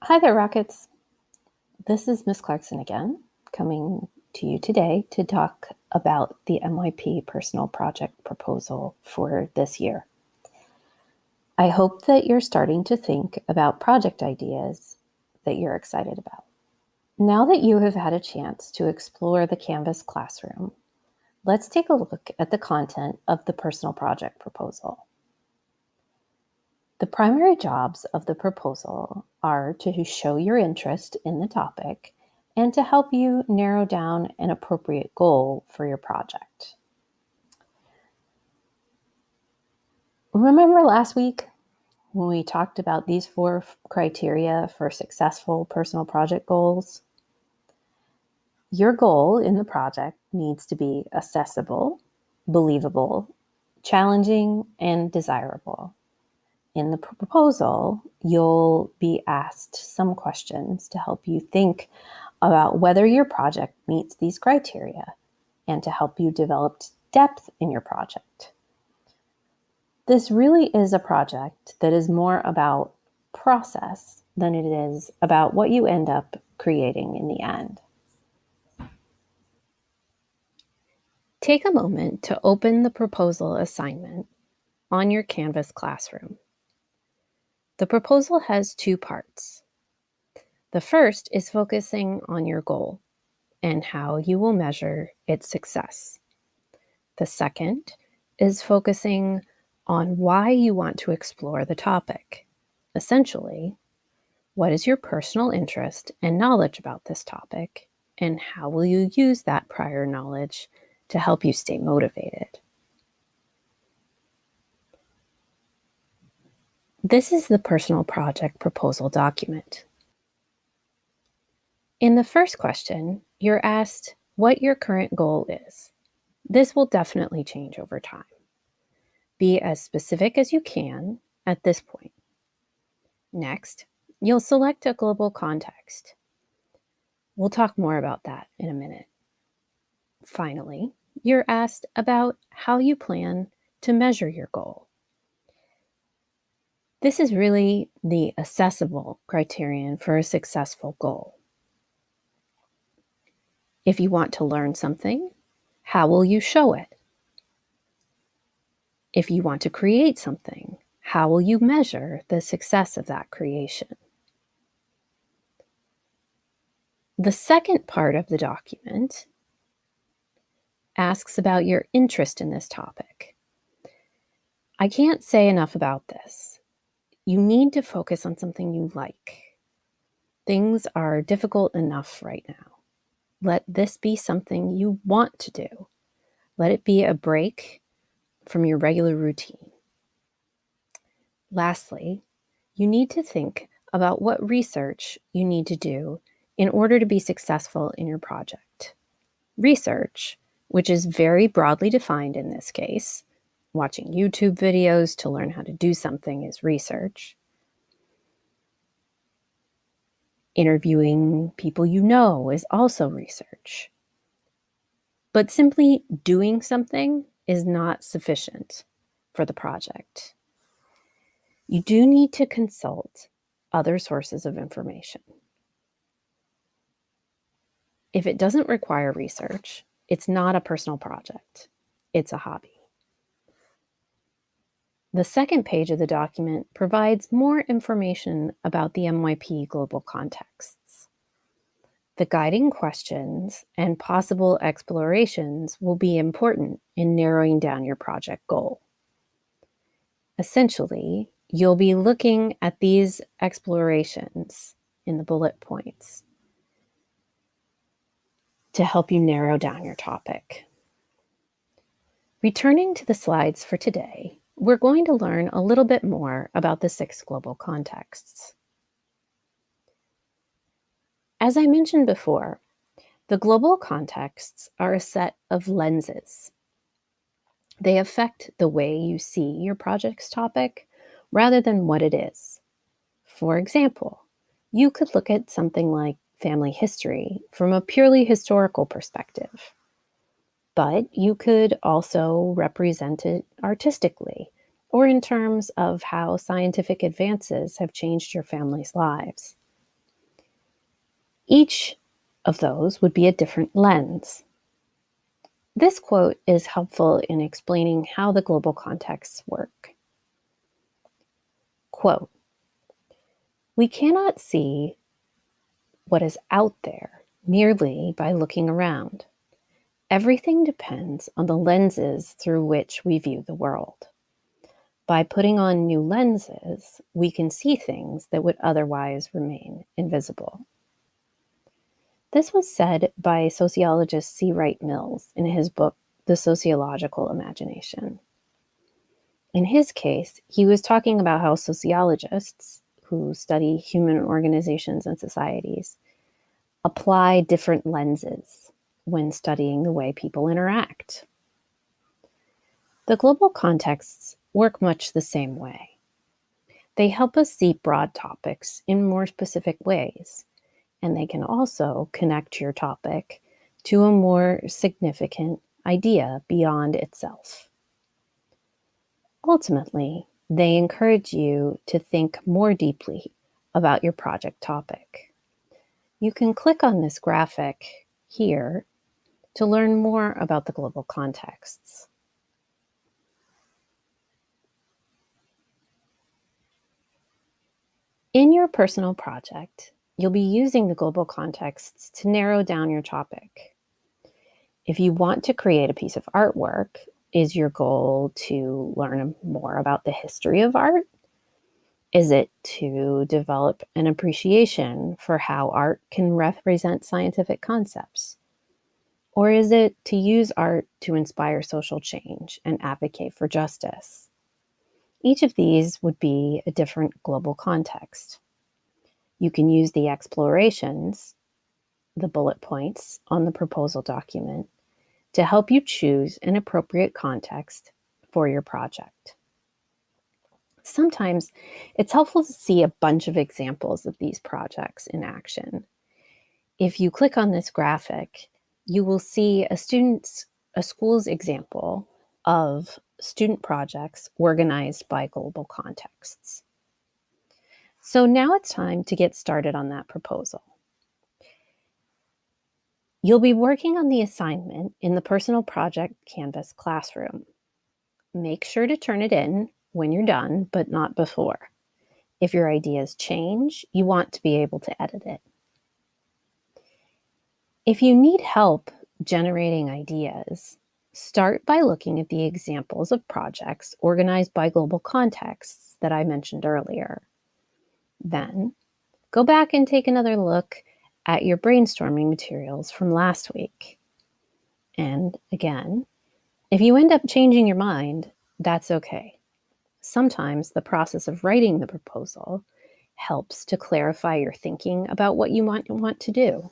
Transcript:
Hi there, Rockets. This is Miss Clarkson again, coming to you today to talk about the MYP personal project proposal for this year. I hope that you're starting to think about project ideas that you're excited about. Now that you have had a chance to explore the Canvas classroom, let's take a look at the content of the personal project proposal. The primary jobs of the proposal are to show your interest in the topic and to help you narrow down an appropriate goal for your project. Remember last week when we talked about these 4 criteria for successful personal project goals? Your goal in the project needs to be accessible, believable, challenging, and desirable. In the proposal, you'll be asked some questions to help you think about whether your project meets these criteria and to help you develop depth in your project. This really is a project that is more about process than it is about what you end up creating in the end. Take a moment to open the proposal assignment on your Canvas classroom. The proposal has 2 parts. The first is focusing on your goal and how you will measure its success. The second is focusing on why you want to explore the topic. Essentially, what is your personal interest and knowledge about this topic, and how will you use that prior knowledge to help you stay motivated? This is the personal project proposal document. In the first question, you're asked what your current goal is. This will definitely change over time. Be as specific as you can at this point. Next, you'll select a global context. We'll talk more about that in a minute. Finally, you're asked about how you plan to measure your goal. This is really the accessible criterion for a successful goal. If you want to learn something, how will you show it? If you want to create something, how will you measure the success of that creation? The second part of the document asks about your interest in this topic. I can't say enough about this. You need to focus on something you like. Things are difficult enough right now. Let this be something you want to do. Let it be a break from your regular routine. Lastly, you need to think about what research you need to do in order to be successful in your project. Research, which is very broadly defined in this case, watching YouTube videos to learn how to do something is research. Interviewing people you know is also research. But simply doing something is not sufficient for the project. You do need to consult other sources of information. If it doesn't require research, it's not a personal project. It's a hobby. The second page of the document provides more information about the MYP global contexts. The guiding questions and possible explorations will be important in narrowing down your project goal. Essentially, you'll be looking at these explorations in the bullet points to help you narrow down your topic. Returning to the slides for today, we're going to learn a little bit more about the 6 global contexts. As I mentioned before, the global contexts are a set of lenses. They affect the way you see your project's topic rather than what it is. For example, you could look at something like family history from a purely historical perspective, but you could also represent it artistically or in terms of how scientific advances have changed your family's lives. Each of those would be a different lens. This quote is helpful in explaining how the global contexts work. Quote, "We cannot see what is out there merely by looking around. Everything depends on the lenses through which we view the world. By putting on new lenses, we can see things that would otherwise remain invisible." This was said by sociologist C. Wright Mills in his book, The Sociological Imagination. In his case, he was talking about how sociologists, who study human organizations and societies, apply different lenses when studying the way people interact. The global contexts work much the same way. They help us see broad topics in more specific ways, and they can also connect your topic to a more significant idea beyond itself. Ultimately, they encourage you to think more deeply about your project topic. You can click on this graphic here to learn more about the global contexts. In your personal project, you'll be using the global contexts to narrow down your topic. If you want to create a piece of artwork, is your goal to learn more about the history of art? Is it to develop an appreciation for how art can represent scientific concepts? Or is it to use art to inspire social change and advocate for justice? Each of these would be a different global context. You can use the explorations, the bullet points on the proposal document, to help you choose an appropriate context for your project. Sometimes it's helpful to see a bunch of examples of these projects in action. If you click on this graphic, you will see a school's example of student projects organized by global contexts. So now it's time to get started on that proposal. You'll be working on the assignment in the Personal Project Canvas classroom. Make sure to turn it in when you're done, but not before. If your ideas change, you want to be able to edit it. If you need help generating ideas, start by looking at the examples of projects organized by global contexts that I mentioned earlier. Then, go back and take another look at your brainstorming materials from last week. And again, if you end up changing your mind, that's okay. Sometimes the process of writing the proposal helps to clarify your thinking about what you want to do.